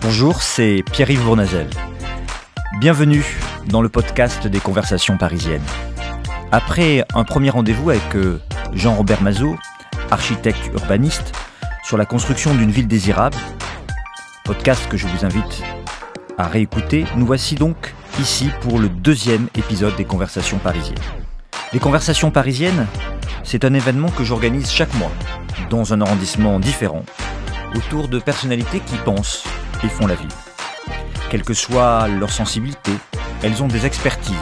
Bonjour, c'est Pierre-Yves Bournazel. Bienvenue dans le podcast des Conversations parisiennes. Après un premier rendez-vous avec Jean-Robert Mazot, architecte urbaniste, sur la construction d'une ville désirable, podcast que je vous invite à réécouter, nous voici donc ici pour le deuxième épisode des Conversations parisiennes. Les Conversations parisiennes, c'est un événement que j'organise chaque mois, dans un arrondissement différent, autour de personnalités qui pensent et font la ville. Quelle que soit leur sensibilité, elles ont des expertises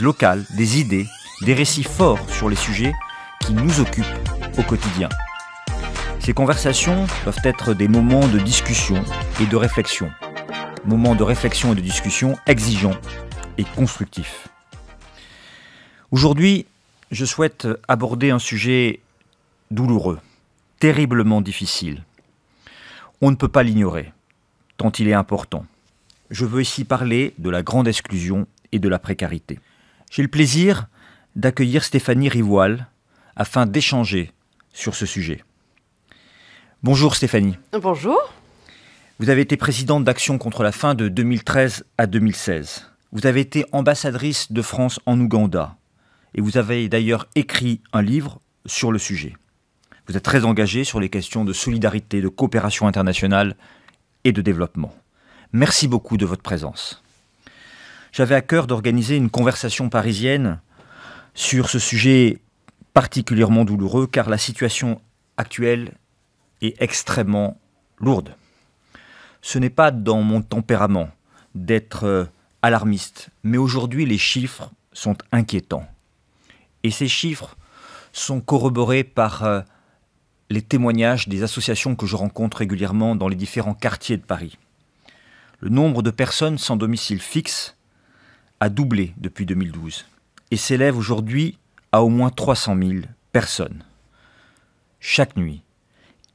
locales, des idées, des récits forts sur les sujets qui nous occupent au quotidien. Ces conversations doivent être des moments de discussion et de réflexion. Moments de réflexion et de discussion exigeants et constructifs. Aujourd'hui, je souhaite aborder un sujet douloureux, terriblement difficile. On ne peut pas l'ignorer, tant il est important. Je veux ici parler de la grande exclusion et de la précarité. J'ai le plaisir d'accueillir Stéphanie Rivoal afin d'échanger sur ce sujet. Bonjour Stéphanie. Bonjour. Vous avez été présidente d'Action contre la faim de 2013 à 2016. Vous avez été ambassadrice de France en Ouganda. Et vous avez d'ailleurs écrit un livre sur le sujet. Vous êtes très engagée sur les questions de solidarité, de coopération internationale et de développement. Merci beaucoup de votre présence. J'avais à cœur d'organiser une conversation parisienne sur ce sujet particulièrement douloureux car la situation actuelle est extrêmement lourde. Ce n'est pas dans mon tempérament d'être alarmiste, mais aujourd'hui les chiffres sont inquiétants. Et ces chiffres sont corroborés par les témoignages des associations que je rencontre régulièrement dans les différents quartiers de Paris. Le nombre de personnes sans domicile fixe a doublé depuis 2012 et s'élève aujourd'hui à au moins 300 000 personnes. Chaque nuit,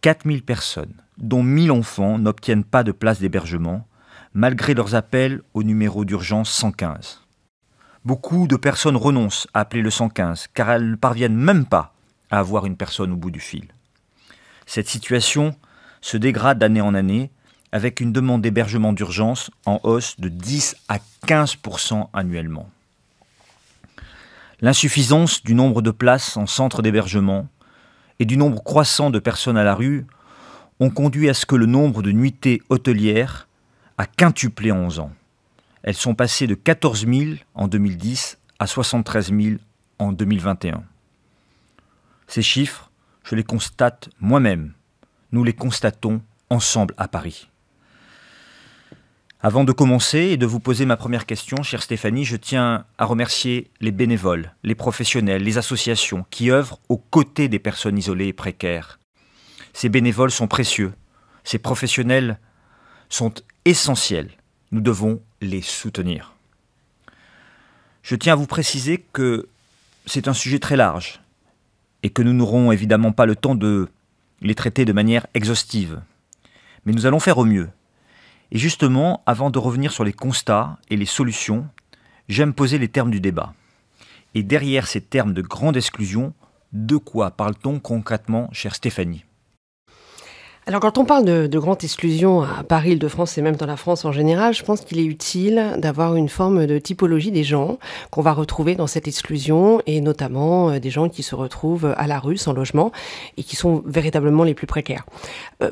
4 000 personnes, dont 1 000 enfants, n'obtiennent pas de place d'hébergement, malgré leurs appels au numéro d'urgence 115. Beaucoup de personnes renoncent à appeler le 115, car elles ne parviennent même pas à avoir une personne au bout du fil. Cette situation se dégrade d'année en année, avec une demande d'hébergement d'urgence en hausse de 10 à 15% annuellement. L'insuffisance du nombre de places en centre d'hébergement et du nombre croissant de personnes à la rue ont conduit à ce que le nombre de nuitées hôtelières a quintuplé en 11 ans. Elles sont passées de 14 000 en 2010 à 73 000 en 2021. Ces chiffres, je les constate moi-même. Nous les constatons ensemble à Paris. Avant de commencer et de vous poser ma première question, chère Stéphanie, je tiens à remercier les bénévoles, les professionnels, les associations qui œuvrent aux côtés des personnes isolées et précaires. Ces bénévoles sont précieux. Ces professionnels sont essentiels. Nous devons les soutenir. Je tiens à vous préciser que c'est un sujet très large et que nous n'aurons évidemment pas le temps de les traiter de manière exhaustive. Mais nous allons faire au mieux. Et justement, avant de revenir sur les constats et les solutions, j'aime poser les termes du débat. Et derrière ces termes de grande exclusion, de quoi parle-t-on concrètement, chère Stéphanie ? Alors quand on parle de grande exclusion à Paris, Île-de-France et même dans la France en général, je pense qu'il est utile d'avoir une forme de typologie des gens qu'on va retrouver dans cette exclusion et notamment des gens qui se retrouvent à la rue sans logement et qui sont véritablement les plus précaires.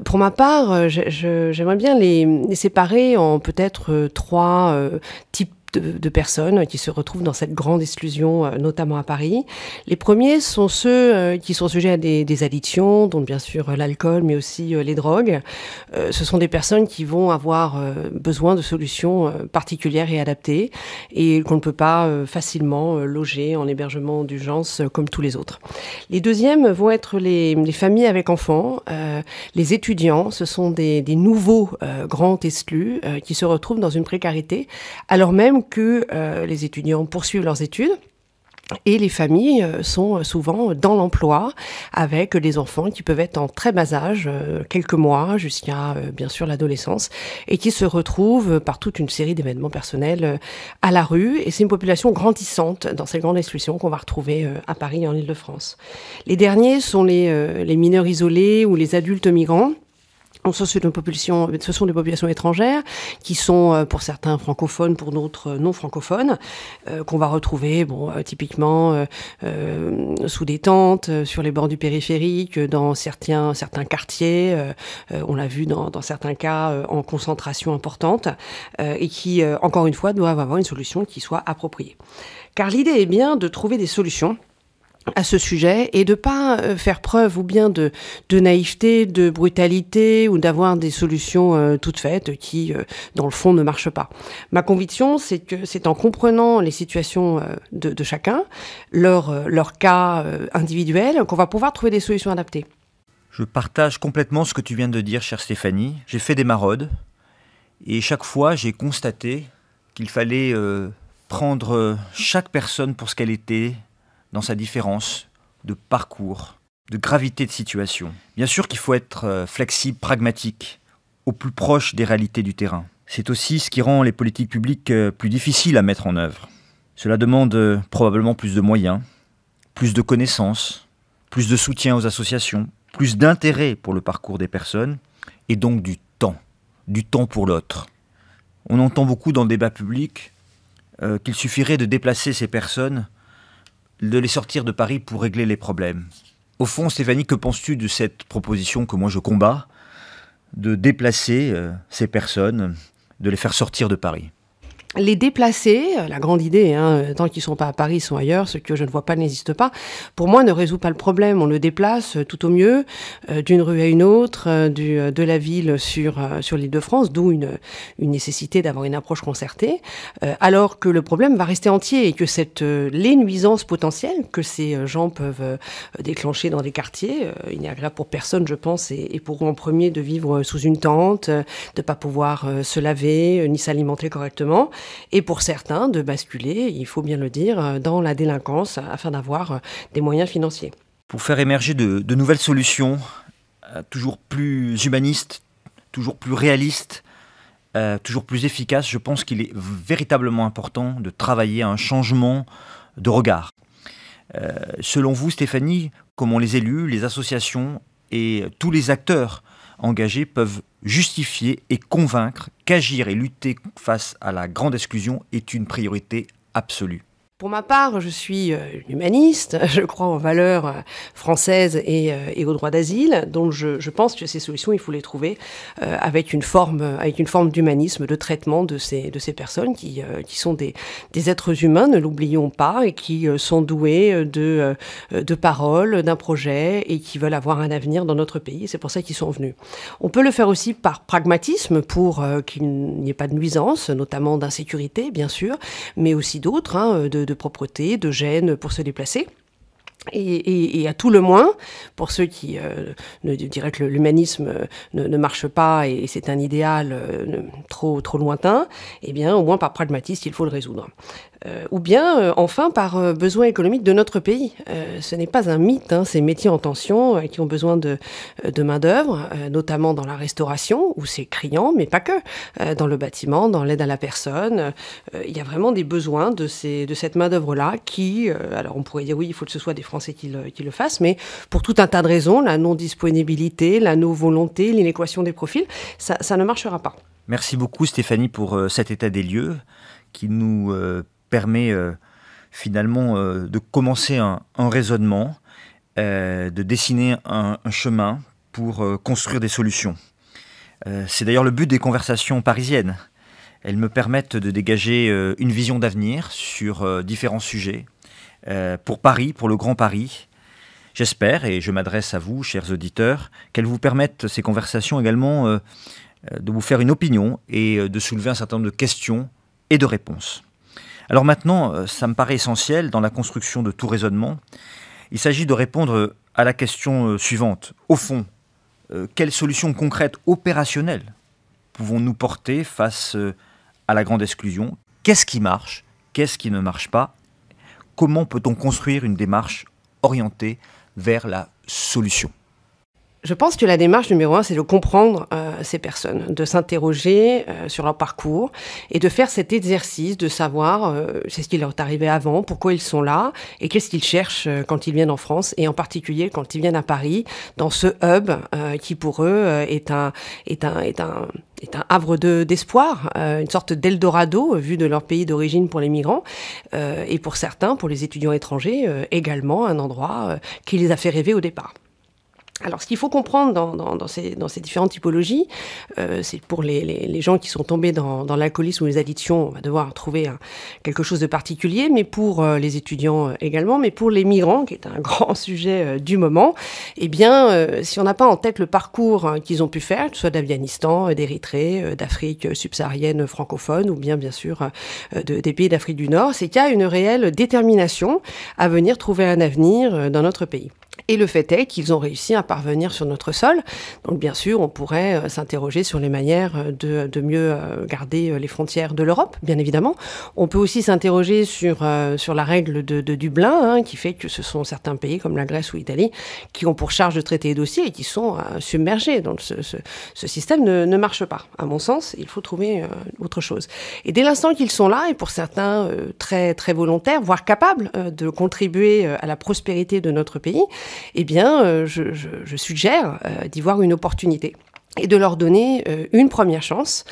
Pour ma part, j'aimerais bien les séparer en peut-être 3 types de personnes qui se retrouvent dans cette grande exclusion, notamment à Paris. Les premiers sont ceux qui sont sujets à des addictions, dont bien sûr l'alcool, mais aussi les drogues. Ce sont des personnes qui vont avoir besoin de solutions particulières et adaptées et qu'on ne peut pas facilement loger en hébergement d'urgence comme tous les autres. Les deuxièmes vont être les familles avec enfants, les étudiants. Ce sont des nouveaux grands exclus qui se retrouvent dans une précarité, alors même que les étudiants poursuivent leurs études Et les familles sont souvent dans l'emploi avec des enfants qui peuvent être en très bas âge, quelques mois jusqu'à bien sûr l'adolescence, et qui se retrouvent par toute une série d'événements personnels à la rue. Et c'est une population grandissante dans cette grande exclusion qu'on va retrouver à Paris et en Île-de-France. Les derniers sont les mineurs isolés ou les adultes migrants. Donc, ce sont des populations étrangères qui sont pour certains francophones, pour d'autres non francophones, qu'on va retrouver typiquement sous des tentes, sur les bords du périphérique, dans certains quartiers, on l'a vu dans certains cas en concentration importante, et qui, encore une fois, doivent avoir une solution qui soit appropriée. Car l'idée est bien de trouver des solutions à ce sujet et de pas faire preuve ou bien de naïveté, de brutalité ou d'avoir des solutions toutes faites qui, dans le fond, ne marchent pas. Ma conviction, c'est que c'est en comprenant les situations de chacun, leur cas individuel, qu'on va pouvoir trouver des solutions adaptées. Je partage complètement ce que tu viens de dire, chère Stéphanie. J'ai fait des maraudes et chaque fois, j'ai constaté qu'il fallait prendre chaque personne pour ce qu'elle était, dans sa différence de parcours, de gravité de situation. Bien sûr qu'il faut être flexible, pragmatique, au plus proche des réalités du terrain. C'est aussi ce qui rend les politiques publiques plus difficiles à mettre en œuvre. Cela demande probablement plus de moyens, plus de connaissances, plus de soutien aux associations, plus d'intérêt pour le parcours des personnes, et donc du temps pour l'autre. On entend beaucoup dans le débat public qu'il suffirait de déplacer ces personnes, de les sortir de Paris pour régler les problèmes. Au fond, Stéphanie, que penses-tu de cette proposition que moi je combats, de déplacer ces personnes, de les faire sortir de Paris ? Les déplacer, la grande idée, tant qu'ils ne sont pas à Paris, ils sont ailleurs, ce que je ne vois pas n'existe pas, pour moi ne résout pas le problème. On le déplace tout au mieux d'une rue à une autre, de la ville sur l'Île-de-France, d'où une nécessité d'avoir une approche concertée, alors que le problème va rester entier et que les nuisances potentielles que ces gens peuvent déclencher dans des quartiers, il n'est agréable pour personne, je pense, et pour eux en premier de vivre sous une tente, de ne pas pouvoir se laver, ni s'alimenter correctement, et pour certains de basculer, il faut bien le dire, dans la délinquance afin d'avoir des moyens financiers. Pour faire émerger de nouvelles solutions, toujours plus humanistes, toujours plus réalistes, toujours plus efficaces, je pense qu'il est véritablement important de travailler à un changement de regard. Selon vous, Stéphanie, comment les élus, les associations et tous les acteurs engagés peuvent justifier et convaincre qu'agir et lutter face à la grande exclusion est une priorité absolue? Pour ma part, je suis humaniste, je crois aux valeurs françaises et aux droits d'asile, donc je pense que ces solutions, il faut les trouver avec une forme d'humanisme, de traitement de ces personnes qui sont des êtres humains, ne l'oublions pas, et qui sont doués de paroles, d'un projet, et qui veulent avoir un avenir dans notre pays. C'est pour ça qu'ils sont venus. On peut le faire aussi par pragmatisme, pour qu'il n'y ait pas de nuisance, notamment d'insécurité, bien sûr, mais aussi d'autres, de propreté, de gêne pour se déplacer. Et à tout le moins, pour ceux qui diraient que l'humanisme ne marche pas et c'est un idéal trop lointain, eh bien, au moins par pragmatisme, il faut le résoudre. Ou bien, enfin, par besoin économique de notre pays. Ce n'est pas un mythe, ces métiers en tension qui ont besoin de main-d'œuvre, notamment dans la restauration, où c'est criant, mais pas que. Dans le bâtiment, dans l'aide à la personne, il y a vraiment des besoins de cette main-d'œuvre-là qui, alors on pourrait dire oui, il faut que ce soit des Français qui le fassent, mais pour tout un tas de raisons, la non-disponibilité, la non-volonté, l'inéquation des profils, ça ne marchera pas. Merci beaucoup Stéphanie pour cet état des lieux qui nous permet finalement de commencer un raisonnement, de dessiner un chemin pour construire des solutions. C'est d'ailleurs le but des conversations parisiennes. Elles me permettent de dégager une vision d'avenir sur différents sujets. Pour Paris, pour le Grand Paris, j'espère, et je m'adresse à vous, chers auditeurs, qu'elles vous permettent, ces conversations également, de vous faire une opinion et de soulever un certain nombre de questions et de réponses. Alors maintenant, ça me paraît essentiel dans la construction de tout raisonnement. Il s'agit de répondre à la question suivante. Au fond, quelles solutions concrètes, opérationnelles, pouvons-nous porter face à la grande exclusion? Qu'est-ce qui marche? Qu'est-ce qui ne marche pas? comment peut-on construire une démarche orientée vers la solution ? Je pense que la démarche numéro 1, c'est de comprendre ces personnes, de s'interroger sur leur parcours et de faire cet exercice de savoir c'est ce qui leur est arrivé avant, pourquoi ils sont là et qu'est-ce qu'ils cherchent quand ils viennent en France et en particulier quand ils viennent à Paris, dans ce hub qui pour eux est un havre d'espoir, une sorte d'Eldorado vu de leur pays d'origine pour les migrants et pour certains, pour les étudiants étrangers, également un endroit qui les a fait rêver au départ. Alors, ce qu'il faut comprendre dans ces différentes typologies, c'est pour les gens qui sont tombés dans l'alcoolisme ou les addictions, on va devoir trouver quelque chose de particulier, mais pour les étudiants également, mais pour les migrants, qui est un grand sujet du moment, eh bien, si on n'a pas en tête le parcours qu'ils ont pu faire, que ce soit d'Afghanistan, d'Érythrée, d'Afrique subsaharienne francophone, ou bien sûr des pays d'Afrique du Nord, c'est qu'il y a une réelle détermination à venir trouver un avenir dans notre pays. Et le fait est qu'ils ont réussi à parvenir sur notre sol. Donc bien sûr, on pourrait s'interroger sur les manières de mieux garder les frontières de l'Europe, bien évidemment. On peut aussi s'interroger sur la règle de Dublin, qui fait que ce sont certains pays comme la Grèce ou l'Italie qui ont pour charge de traiter les dossiers et qui sont submergés. Donc ce système ne marche pas. À mon sens, il faut trouver autre chose. Et dès l'instant qu'ils sont là, et pour certains très, très volontaires, voire capables de contribuer à la prospérité de notre pays, eh bien, je suggère d'y voir une opportunité et de leur donner une première chance,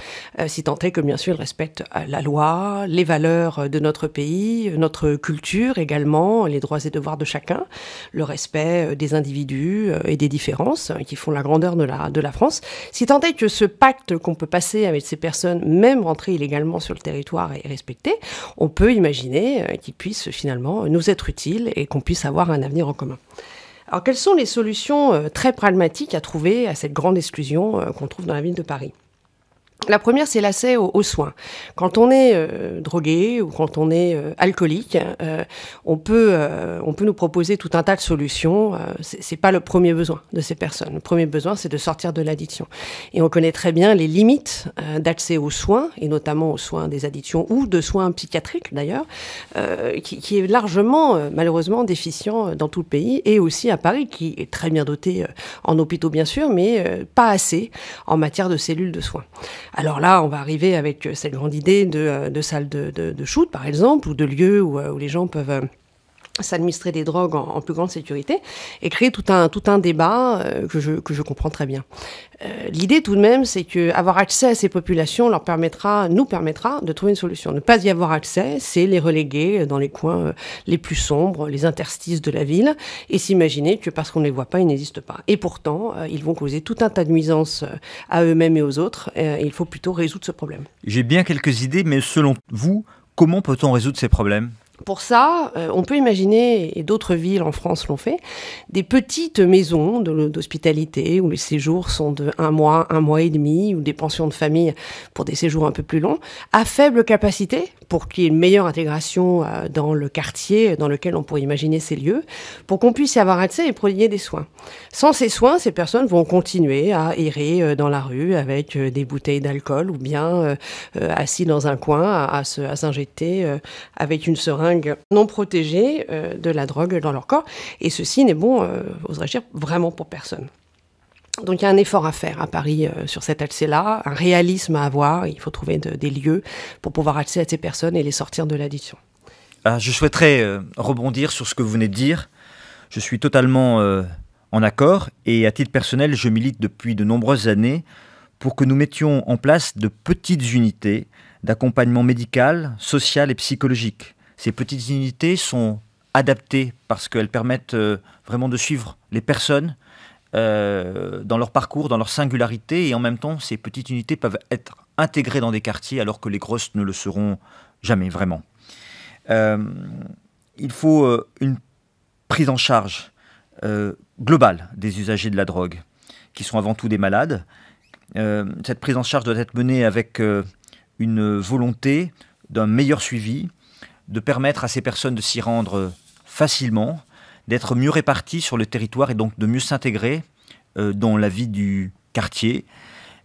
si tant est que, bien sûr, ils respectent la loi, les valeurs de notre pays, notre culture également, les droits et devoirs de chacun, le respect des individus et des différences qui font la grandeur de la France. Si tant est que ce pacte qu'on peut passer avec ces personnes, même rentrées illégalement sur le territoire, est respecté, on peut imaginer qu'ils puissent finalement nous être utiles et qu'on puisse avoir un avenir en commun. Alors, quelles sont les solutions très pragmatiques à trouver à cette grande exclusion qu'on trouve dans la ville de Paris ? La première, c'est l'accès aux soins. Quand on est drogué ou quand on est alcoolique, on peut nous proposer tout un tas de solutions. C'est pas le premier besoin de ces personnes. Le premier besoin, c'est de sortir de l'addiction. Et on connaît très bien les limites d'accès aux soins, et notamment aux soins des addictions ou de soins psychiatriques d'ailleurs, qui est largement, malheureusement, déficient dans tout le pays et aussi à Paris, qui est très bien doté en hôpitaux bien sûr, mais pas assez en matière de cellules de soins. Alors là, on va arriver avec cette grande idée de salles de shoot, par exemple, ou de lieux où les gens peuvent s'administrer des drogues en plus grande sécurité et créer tout un débat que je comprends très bien. L'idée tout de même, c'est que avoir accès à ces populations nous permettra de trouver une solution. Ne pas y avoir accès, c'est les reléguer dans les coins les plus sombres, les interstices de la ville, et s'imaginer que parce qu'on ne les voit pas, ils n'existent pas. Et pourtant, ils vont causer tout un tas de nuisances à eux-mêmes et aux autres, et il faut plutôt résoudre ce problème. J'ai bien quelques idées, mais selon vous, comment peut-on résoudre ces problèmes ? Pour ça, on peut imaginer, et d'autres villes en France l'ont fait, des petites maisons d'hospitalité où les séjours sont de 1 mois et demi, ou des pensions de famille pour des séjours un peu plus longs, à faible capacité, pour qu'il y ait une meilleure intégration dans le quartier dans lequel on pourrait imaginer ces lieux, pour qu'on puisse y avoir accès et prodiguer des soins. Sans ces soins, ces personnes vont continuer à errer dans la rue avec des bouteilles d'alcool ou bien assis dans un coin à s'injecter avec une seringue non protégés de la drogue dans leur corps. Et ceci n'est bon, oserais-je dire, vraiment pour personne. Donc il y a un effort à faire à Paris sur cet accès-là, un réalisme à avoir. Il faut trouver des lieux pour pouvoir accéder à ces personnes et les sortir de l'addiction. Je souhaiterais rebondir sur ce que vous venez de dire. Je suis totalement en accord et à titre personnel, je milite depuis de nombreuses années pour que nous mettions en place de petites unités d'accompagnement médical, social et psychologique. Ces petites unités sont adaptées parce qu'elles permettent vraiment de suivre les personnes dans leur parcours, dans leur singularité, et en même temps, ces petites unités peuvent être intégrées dans des quartiers alors que les grosses ne le seront jamais vraiment. Il faut une prise en charge globale des usagers de la drogue, qui sont avant tout des malades. Cette prise en charge doit être menée avec une volonté d'un meilleur suivi, de permettre à ces personnes de s'y rendre facilement, d'être mieux réparties sur le territoire et donc de mieux s'intégrer dans la vie du quartier.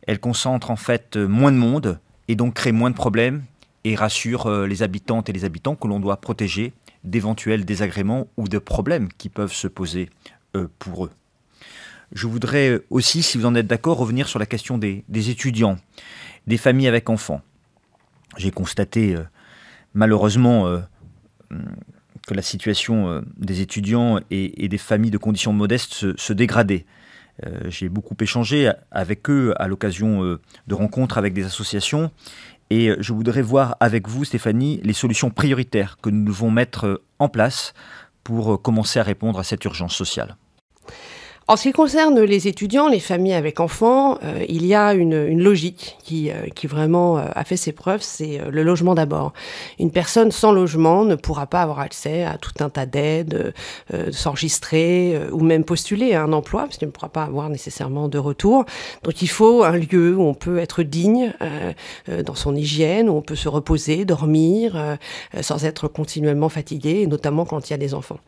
Elles concentrent en fait moins de monde et donc créent moins de problèmes et rassurent les habitantes et les habitants que l'on doit protéger d'éventuels désagréments ou de problèmes qui peuvent se poser pour eux. Je voudrais aussi, si vous en êtes d'accord, revenir sur la question des étudiants, des familles avec enfants. J'ai constaté malheureusement que la situation des étudiants et des familles de conditions modestes se dégradait. J'ai beaucoup échangé avec eux à l'occasion de rencontres avec des associations et je voudrais voir avec vous, Stéphanie, les solutions prioritaires que nous devons mettre en place pour commencer à répondre à cette urgence sociale. En ce qui concerne les étudiants, les familles avec enfants, il y a une logique qui vraiment a fait ses preuves, c'est le logement d'abord. Une personne sans logement ne pourra pas avoir accès à tout un tas d'aides, s'enregistrer ou même postuler à un emploi, parce qu'elle ne pourra pas avoir nécessairement de retour. Donc il faut un lieu où on peut être digne dans son hygiène, où on peut se reposer, dormir, sans être continuellement fatigué, et notamment quand il y a des enfants.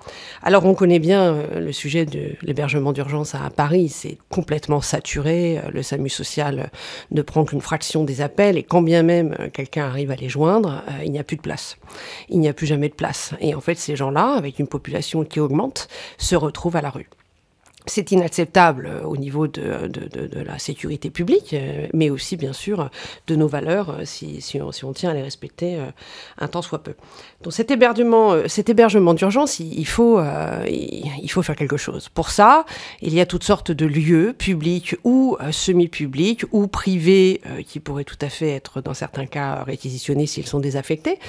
Alors on connaît bien le sujet de l'hébergement d'urgence à Paris, c'est complètement saturé, le SAMU social ne prend qu'une fraction des appels et quand bien même quelqu'un arrive à les joindre, il n'y a plus de place. Il n'y a plus jamais de place. Et en fait, ces gens-là, avec une population qui augmente, se retrouvent à la rue. C'est inacceptable au niveau de la sécurité publique, mais aussi, bien sûr, de nos valeurs, si on tient à les respecter un tant soit peu. Donc cet hébergement d'urgence, il faut faire quelque chose. Pour ça, il y a toutes sortes de lieux, publics ou semi-publics, ou privés, qui pourraient tout à fait être, dans certains cas, réquisitionnés s'ils sont désaffectés.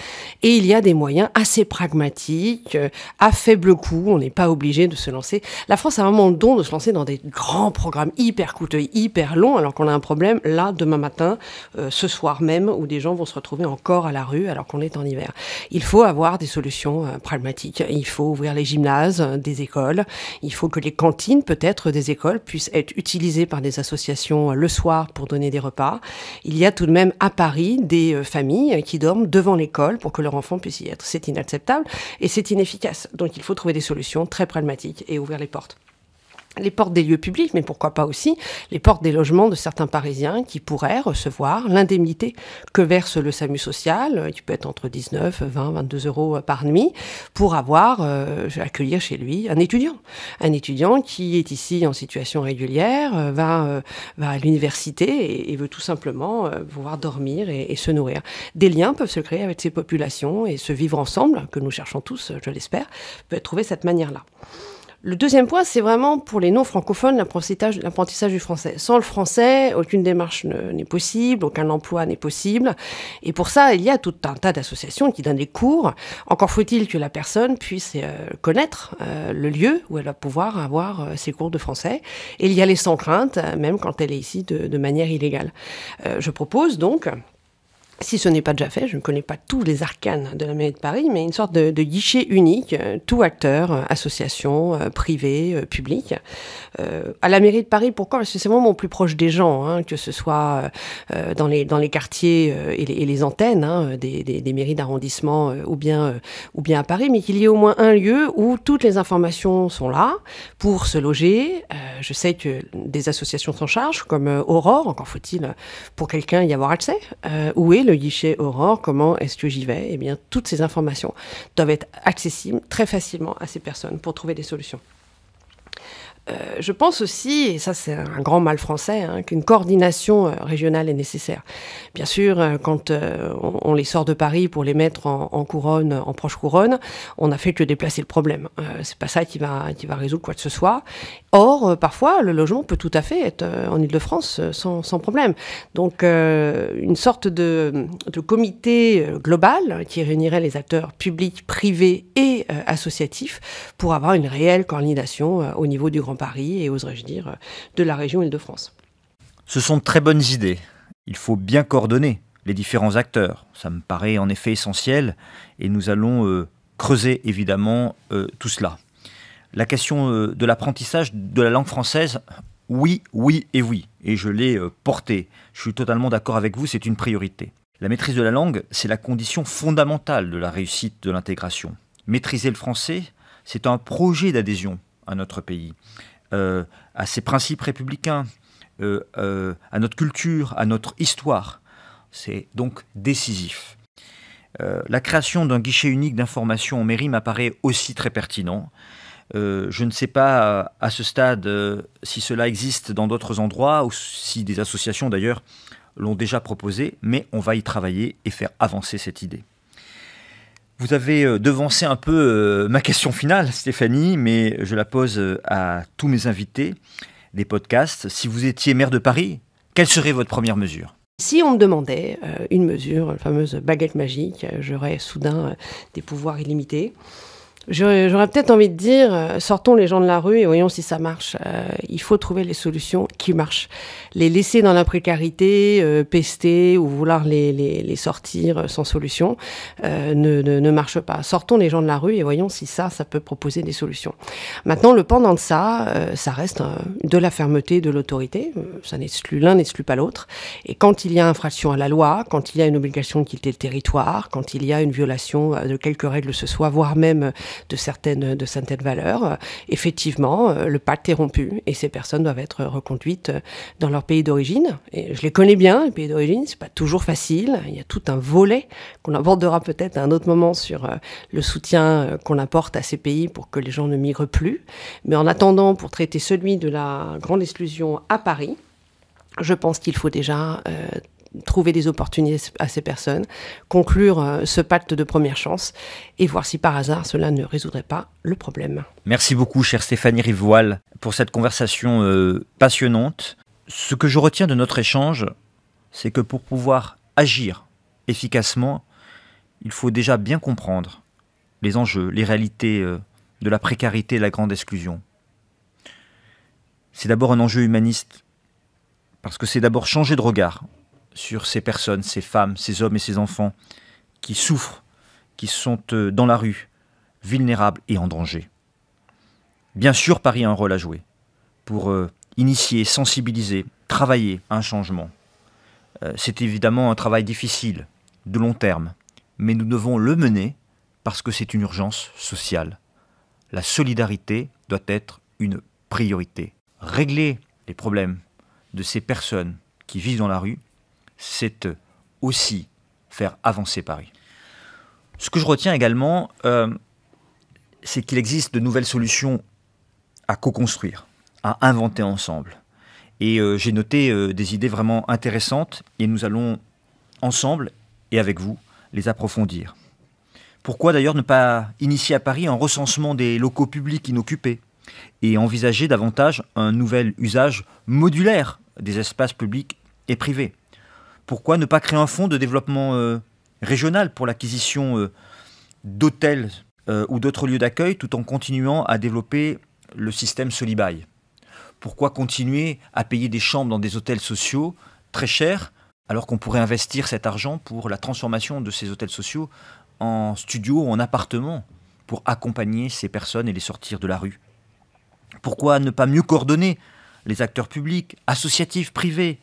Et il y a des moyens assez pragmatiques, à faible coût, on n'est pas obligé de se lancer. La France a vraiment le don de se lancer dans des grands programmes hyper coûteux, hyper longs, alors qu'on a un problème là, demain matin, ce soir même, où des gens vont se retrouver encore à la rue alors qu'on est en hiver. Il faut avoir des solutions pragmatiques. Il faut ouvrir les gymnases des écoles. Il faut que les cantines, peut-être, des écoles puissent être utilisées par des associations le soir pour donner des repas. Il y a tout de même à Paris des familles qui dorment devant l'école pour que leur enfant puisse y être. C'est inacceptable et c'est inefficace. Donc il faut trouver des solutions très pragmatiques et ouvrir les portes. Les portes des lieux publics, mais pourquoi pas aussi les portes des logements de certains Parisiens qui pourraient recevoir l'indemnité que verse le SAMU social, qui peut être entre 19, 20, 22 euros par nuit, pour accueillir chez lui un étudiant. Un étudiant qui est ici en situation régulière, va à l'université et veut tout simplement pouvoir dormir et se nourrir. Des liens peuvent se créer avec ces populations et ce vivre ensemble, que nous cherchons tous, je l'espère, peut être trouvé de cette manière-là. Le deuxième point, c'est vraiment pour les non-francophones l'apprentissage du français. Sans le français, aucune démarche n'est possible, aucun emploi n'est possible. Et pour ça, il y a tout un tas d'associations qui donnent des cours. Encore faut-il que la personne puisse connaître le lieu où elle va pouvoir avoir ses cours de français et y aller sans crainte, même quand elle est ici de manière illégale. Je propose donc, si ce n'est pas déjà fait, je ne connais pas tous les arcanes de la mairie de Paris, mais une sorte de guichet unique, tout acteur, association, privé, public. À la mairie de Paris, pourquoi ? Parce que c'est vraiment au plus proche des gens, que ce soit dans les quartiers et les antennes des mairies d'arrondissement ou bien à Paris, mais qu'il y ait au moins un lieu où toutes les informations sont là pour se loger. Je sais que des associations s'en chargent, comme Aurore, encore faut-il pour quelqu'un y avoir accès. Où est le guichet Aurore, comment est-ce que j'y vais ? Eh bien, toutes ces informations doivent être accessibles très facilement à ces personnes pour trouver des solutions. Je pense aussi, et ça c'est un grand mal français, qu'une coordination régionale est nécessaire. Bien sûr, quand on les sort de Paris pour les mettre en couronne, en proche couronne, on n'a fait que déplacer le problème. C'est pas ça qui va résoudre quoi que ce soit. Or, parfois, le logement peut tout à fait être en Île-de-France sans problème. Donc, une sorte de comité global qui réunirait les acteurs publics, privés et associatifs pour avoir une réelle coordination au niveau du Grand Paris et, oserais-je dire, de la région Île-de-France. Ce sont de très bonnes idées. Il faut bien coordonner les différents acteurs. Ça me paraît en effet essentiel et nous allons creuser évidemment tout cela. La question de l'apprentissage de la langue française, oui, oui et oui. Et je l'ai portée. Je suis totalement d'accord avec vous, c'est une priorité. La maîtrise de la langue, c'est la condition fondamentale de la réussite de l'intégration. Maîtriser le français, c'est un projet d'adhésion à notre pays, à ses principes républicains, à notre culture, à notre histoire. C'est donc décisif. La création d'un guichet unique d'information en mairie m'apparaît aussi très pertinent. Je ne sais pas à ce stade si cela existe dans d'autres endroits ou si des associations d'ailleurs l'ont déjà proposé, mais on va y travailler et faire avancer cette idée. Vous avez devancé un peu ma question finale, Stéphanie, mais je la pose à tous mes invités des podcasts. Si vous étiez maire de Paris, quelle serait votre première mesure ? Si on me demandait une mesure, la fameuse baguette magique, j'aurais soudain des pouvoirs illimités. J'aurais peut-être envie de dire, sortons les gens de la rue et voyons si ça marche. Il faut trouver les solutions qui marchent. Les laisser dans la précarité, pester ou vouloir les sortir sans solution ne marche pas. Sortons les gens de la rue et voyons si ça peut proposer des solutions. Maintenant, le pendant de ça reste de la fermeté de l'autorité. Ça n'exclut l'un, n'exclut pas l'autre. Et quand il y a infraction à la loi, quand il y a une obligation de quitter le territoire, quand il y a une violation de quelques règles que ce soit, voire même de certaines valeurs, effectivement, le pacte est rompu et ces personnes doivent être reconduites dans leur pays d'origine. Et je les connais bien, les pays d'origine, c'est pas toujours facile. Il y a tout un volet qu'on abordera peut-être à un autre moment sur le soutien qu'on apporte à ces pays pour que les gens ne migrent plus. Mais en attendant, pour traiter celui de la grande exclusion à Paris, je pense qu'il faut déjà trouver des opportunités à ces personnes, conclure ce pacte de première chance et voir si par hasard cela ne résoudrait pas le problème. Merci beaucoup, chère Stéphanie Rivoal, pour cette conversation passionnante. Ce que je retiens de notre échange, c'est que pour pouvoir agir efficacement, il faut déjà bien comprendre les enjeux, les réalités de la précarité et de la grande exclusion. C'est d'abord un enjeu humaniste, parce que c'est d'abord changer de regard sur ces personnes, ces femmes, ces hommes et ces enfants qui souffrent, qui sont dans la rue, vulnérables et en danger. Bien sûr, Paris a un rôle à jouer pour initier, sensibiliser, travailler à un changement. C'est évidemment un travail difficile, de long terme, mais nous devons le mener parce que c'est une urgence sociale. La solidarité doit être une priorité. Régler les problèmes de ces personnes qui vivent dans la rue, c'est aussi faire avancer Paris. Ce que je retiens également, c'est qu'il existe de nouvelles solutions à co-construire, à inventer ensemble. Et j'ai noté des idées vraiment intéressantes et nous allons ensemble et avec vous les approfondir. Pourquoi d'ailleurs ne pas initier à Paris un recensement des locaux publics inoccupés et envisager davantage un nouvel usage modulaire des espaces publics et privés? Pourquoi ne pas créer un fonds de développement régional pour l'acquisition d'hôtels ou d'autres lieux d'accueil tout en continuant à développer le système Solibail? Pourquoi continuer à payer des chambres dans des hôtels sociaux très chers alors qu'on pourrait investir cet argent pour la transformation de ces hôtels sociaux en studios ou en appartements pour accompagner ces personnes et les sortir de la rue? Pourquoi ne pas mieux coordonner les acteurs publics, associatifs, privés,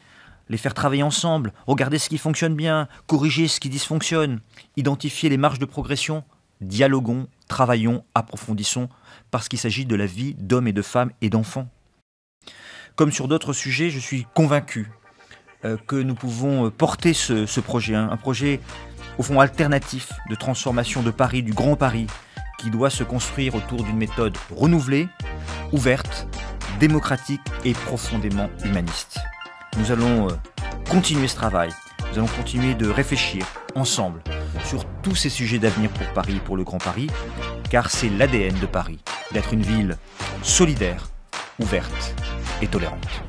les faire travailler ensemble, regarder ce qui fonctionne bien, corriger ce qui dysfonctionne, identifier les marges de progression, dialoguons, travaillons, approfondissons, parce qu'il s'agit de la vie d'hommes et de femmes et d'enfants. Comme sur d'autres sujets, je suis convaincu que nous pouvons porter ce projet, un projet au fond alternatif de transformation de Paris, du Grand Paris, qui doit se construire autour d'une méthode renouvelée, ouverte, démocratique et profondément humaniste. Nous allons continuer ce travail, nous allons continuer de réfléchir ensemble sur tous ces sujets d'avenir pour Paris et pour le Grand Paris, car c'est l'ADN de Paris, d'être une ville solidaire, ouverte et tolérante.